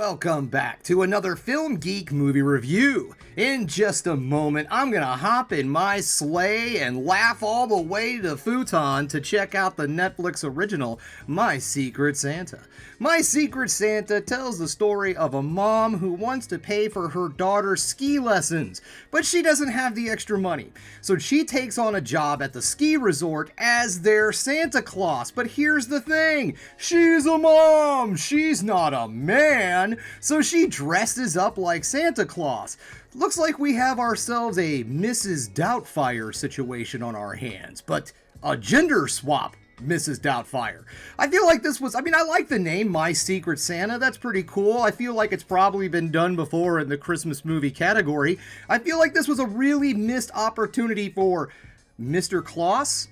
Welcome back to another Film Geek movie review. In just a moment, I'm gonna hop in my sleigh and laugh all the way to the futon to check out the Netflix original, My Secret Santa. My Secret Santa tells the story of a mom who wants to pay for her daughter's ski lessons, but she doesn't have the extra money. So she takes on a job at the ski resort as their Santa Claus. But here's the thing, she's a mom, she's not a man. So she dresses up like Santa Claus. Looks like we have ourselves a Mrs. Doubtfire situation on our hands, but a gender swap Mrs. Doubtfire. I feel like this was, I like the name My Secret Santa. That's pretty cool. I feel like it's probably been done before in the Christmas movie category. I feel like this was a really missed opportunity for Mr. Claus.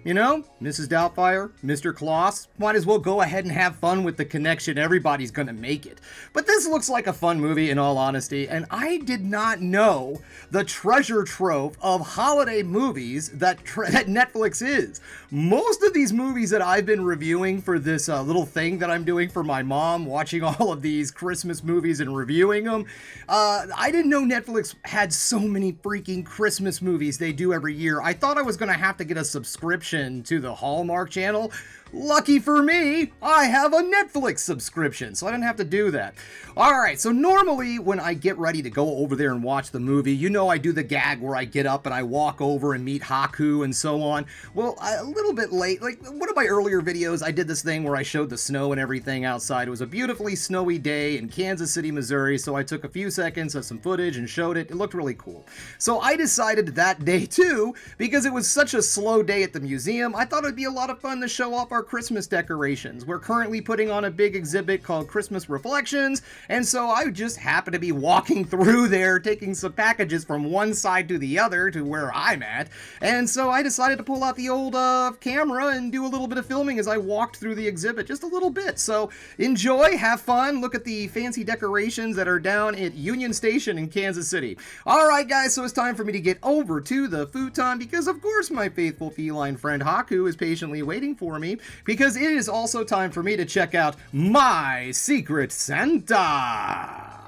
You know, Mrs. Doubtfire, Mr. Claus, might as well go ahead and have fun with the connection. Everybody's gonna make it. But this looks like a fun movie in all honesty, and I did not know the treasure trove of holiday movies that Netflix is. Most of these movies that I've been reviewing for this little thing that I'm doing for my mom, watching all of these Christmas movies and reviewing them, I didn't know Netflix had so many freaking Christmas movies they do every year. I thought I was gonna have to get a subscription to the Hallmark Channel. Lucky for me, I have a Netflix subscription, so I didn't have to do that. Alright, so normally when I get ready to go over there and watch the movie, you know I do the gag where I get up and I walk over and meet Haku and so on. Well, a little bit late, like one of my earlier videos, I did this thing where I showed the snow and everything outside. It was a beautifully snowy day in Kansas City, Missouri, so I took a few seconds of some footage and showed it. It looked really cool. So I decided that day too, because it was such a slow day at the museum, I thought it'd be a lot of fun to show off our Christmas decorations. We're currently putting on a big exhibit called Christmas Reflections, and so I just happened to be walking through there, taking some packages from one side to the other to where I'm at, and so I decided to pull out the old camera and do a little bit of filming as I walked through the exhibit, just a little bit. So enjoy, have fun, look at the fancy decorations that are down at Union Station in Kansas City. Alright guys, so it's time for me to get over to the futon because of course my faithful feline friend Haku is patiently waiting for me, because it is also time for me to check out My Secret Santa.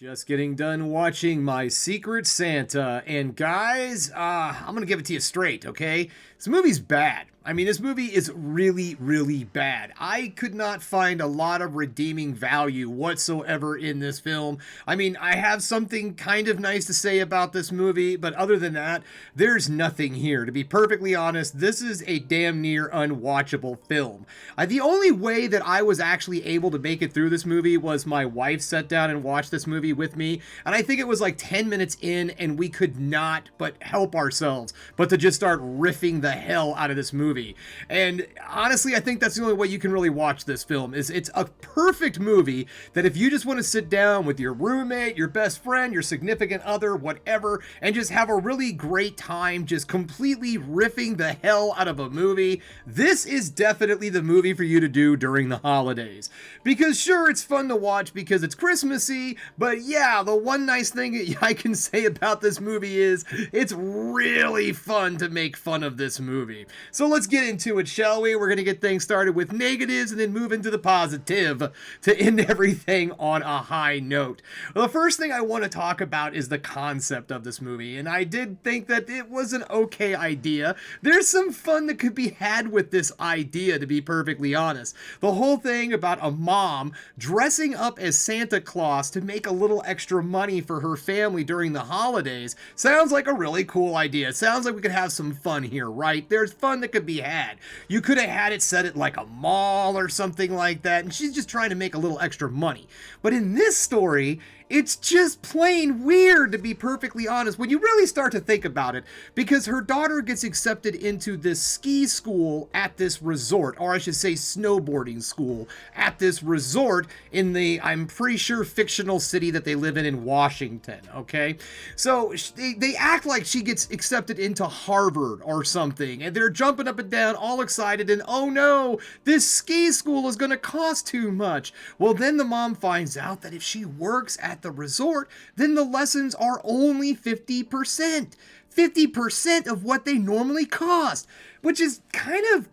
Just getting done watching My Secret Santa, and guys, I'm gonna give it to you straight, okay? This movie's bad. This movie is really, really bad. I could not find a lot of redeeming value whatsoever in this film. I have something kind of nice to say about this movie, but other than that, there's nothing here. To be perfectly honest, this is a damn near unwatchable film. The only way that I was actually able to make it through this movie was my wife sat down and watched this movie with me, and I think it was like 10 minutes in, and we could not but help ourselves but to just start riffing the hell out of this movie. And honestly, I think that's the only way you can really watch this film. It's a perfect movie that if you just want to sit down with your roommate, your best friend, your significant other, whatever, and just have a really great time just completely riffing the hell out of a movie, this is definitely the movie for you to do during the holidays. Because sure, it's fun to watch because it's Christmassy, but yeah, the one nice thing I can say about this movie is it's really fun to make fun of this movie. So let's get into it, shall we? We're going to get things started with negatives and then move into the positive to end everything on a high note. Well, the first thing I want to talk about is the concept of this movie, and I did think that it was an okay idea. There's some fun that could be had with this idea, to be perfectly honest. The whole thing about a mom dressing up as Santa Claus to make a little extra money for her family during the holidays sounds like a really cool idea. It sounds like we could have some fun here, right? There's fun that could be had. You could have had it set at like a mall or something like that, and she's just trying to make a little extra money. But in this story, It's just plain weird, to be perfectly honest, when you really start to think about it, because her daughter gets accepted into this ski school at this resort, or I should say snowboarding school at this resort in the, I'm pretty sure, fictional city that they live in Washington, okay? So they act like she gets accepted into Harvard or something, and they're jumping up and down all excited, and oh no, this ski school is going to cost too much. Well, then the mom finds out that if she works at the resort, then the lessons are only 50%. 50% of what they normally cost, which is kind of,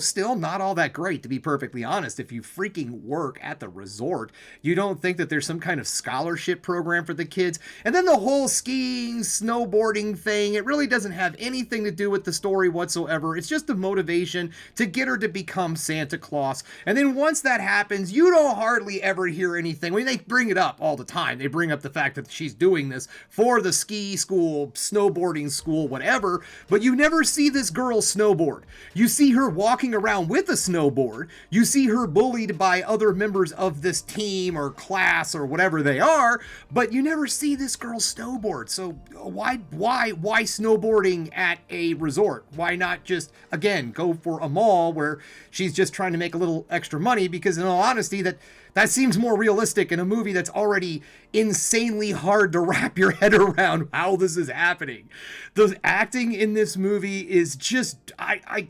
still not all that great, to be perfectly honest. If you freaking work at the resort, you don't think that there's some kind of scholarship program for the kids. And then the whole skiing, snowboarding thing, it really doesn't have anything to do with the story whatsoever. It's just a motivation to get her to become Santa Claus. And then once that happens, you don't hardly ever hear anything. I mean, they bring it up all the time. They bring up the fact that she's doing this for the ski school, snowboarding school, whatever, but you never see this girl snowboard. You see her walking around with a snowboard. You see her bullied by other members of this team or class or whatever they are, but you never see this girl snowboard. So why snowboarding at a resort? Why not just, again, go for a mall where she's just trying to make a little extra money? Because in all honesty, that seems more realistic in a movie that's already insanely hard to wrap your head around how this is happening. The acting in this movie is just, I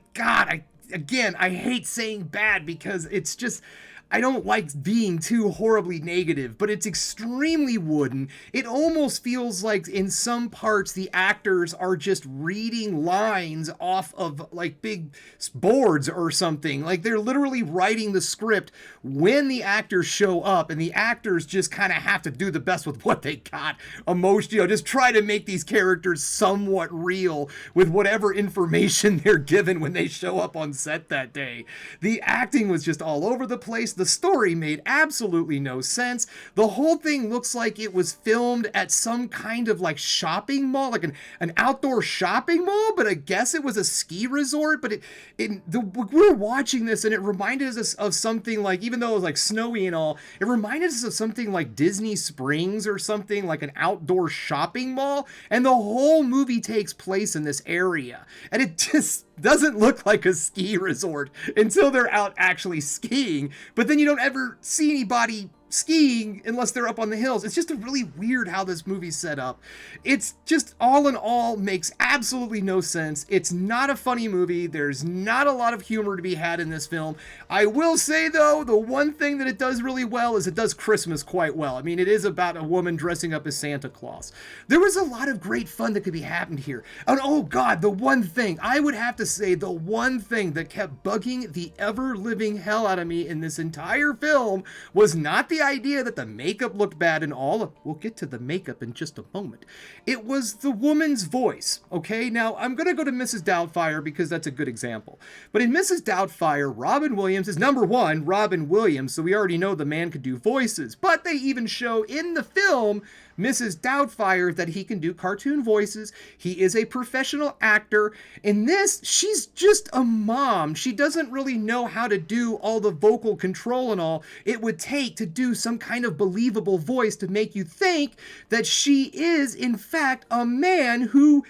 hate saying bad because it's just, I don't like being too horribly negative, but it's extremely wooden. It almost feels like in some parts the actors are just reading lines off of like big boards or something. Like they're literally writing the script when the actors show up, and the actors just kind of have to do the best with what they got. Just try to make these characters somewhat real with whatever information they're given when they show up on set that day. The acting was just all over the place. The story made absolutely no sense. The whole thing looks like it was filmed at some kind of like shopping mall, like an outdoor shopping mall, but I guess it was a ski resort. But we were watching this and it reminded us of something like, even though it was like snowy and all, it reminded us of something like Disney Springs or something, like an outdoor shopping mall. And the whole movie takes place in this area. And it just doesn't look like a ski resort until they're out actually skiing. But then you don't ever see anybody skiing unless they're up on the hills. It's just really weird how this movie's set up. It's just, all in all, makes absolutely no sense. It's not a funny movie. There's not a lot of humor to be had in this film. I will say, though, the one thing that it does really well is it does Christmas quite well. I mean, it is about a woman dressing up as Santa Claus. There was a lot of great fun that could be happened here. And oh God, the one thing, I would have to say, the one thing that kept bugging the ever-living hell out of me in this entire film was not the idea that the makeup looked bad and all. We'll get to the makeup in just a moment. It was the woman's voice, okay? Now, I'm going to go to Mrs. Doubtfire because that's a good example. But in Mrs. Doubtfire, Robin Williams is number one, Robin Williams, so we already know the man could do voices. But they even show in the film Mrs. Doubtfire that he can do cartoon voices. He is a professional actor. In this, she's just a mom. She doesn't really know how to do all the vocal control and all it would take to do some kind of believable voice to make you think that she is, in fact, a man who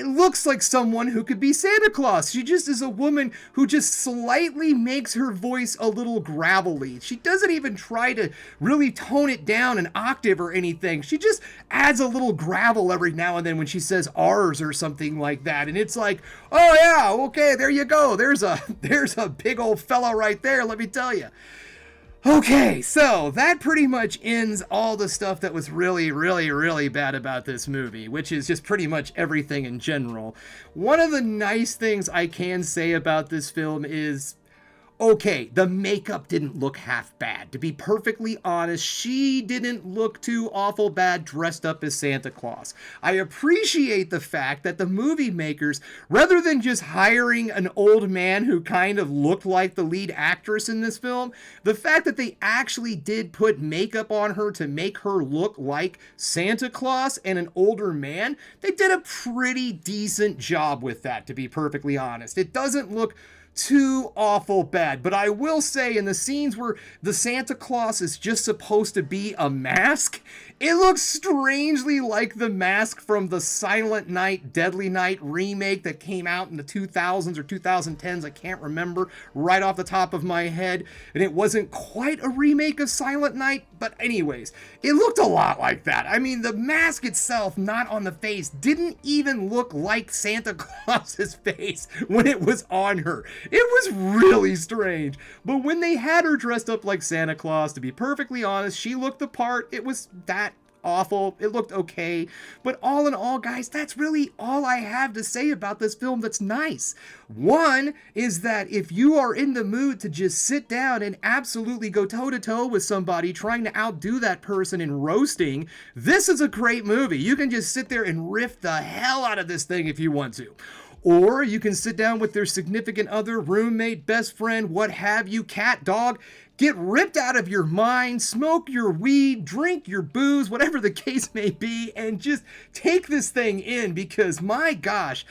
looks like someone who could be Santa Claus. She just is a woman who just slightly makes her voice a little gravelly. She doesn't even try to really tone it down an octave or anything. She just adds a little gravel every now and then when she says R's or something like that. And it's like, oh yeah, okay, there you go. There's a big old fella right there, let me tell you. Okay, so that pretty much ends all the stuff that was really, really, really bad about this movie, which is just pretty much everything in general. One of the nice things I can say about this film is, okay, the makeup didn't look half bad. To be perfectly honest, she didn't look too awful bad dressed up as Santa Claus. I appreciate the fact that the movie makers, rather than just hiring an old man who kind of looked like the lead actress in this film, the fact that they actually did put makeup on her to make her look like Santa Claus and an older man, they did a pretty decent job with that, to be perfectly honest. It doesn't look too awful bad, but I will say in the scenes where the Santa Claus is just supposed to be a mask, It looks strangely like the mask from the Silent Night, Deadly Night remake that came out in the 2000s or 2010s. I can't remember right off the top of my head. And it wasn't quite a remake of Silent Night, but anyways, it looked a lot like that. I mean, the mask itself, not on the face, didn't even look like Santa Claus's face when it was on her. It was really strange. But when they had her dressed up like Santa Claus, to be perfectly honest, she looked the part. It was that awful. It looked okay. But all in all, guys, that's really all I have to say about this film that's nice. One is that if you are in the mood to just sit down and absolutely go toe-to-toe with somebody trying to outdo that person in roasting, this is a great movie. You can just sit there and riff the hell out of this thing if you want to. Or you can sit down with their significant other, roommate, best friend, what have you, cat, dog, get ripped out of your mind, smoke your weed, drink your booze, whatever the case may be, and just take this thing in because, my gosh,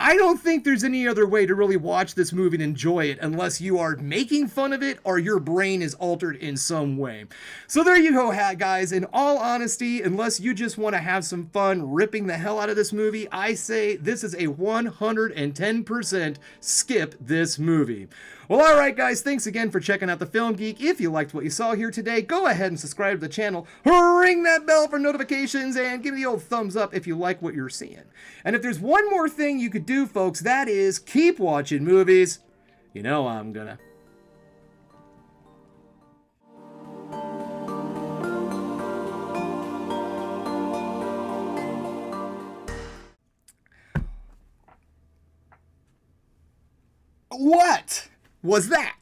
I don't think there's any other way to really watch this movie and enjoy it unless you are making fun of it or your brain is altered in some way. So there you go, guys. In all honesty, unless you just want to have some fun ripping the hell out of this movie, I say this is a 110% skip this movie. Well, alright guys, thanks again for checking out The Film Geek. If you liked what you saw here today, go ahead and subscribe to the channel, ring that bell for notifications, and give me the old thumbs up if you like what you're seeing. And if there's one more thing you could do, folks, that is keep watching movies. You know I'm gonna. What was that?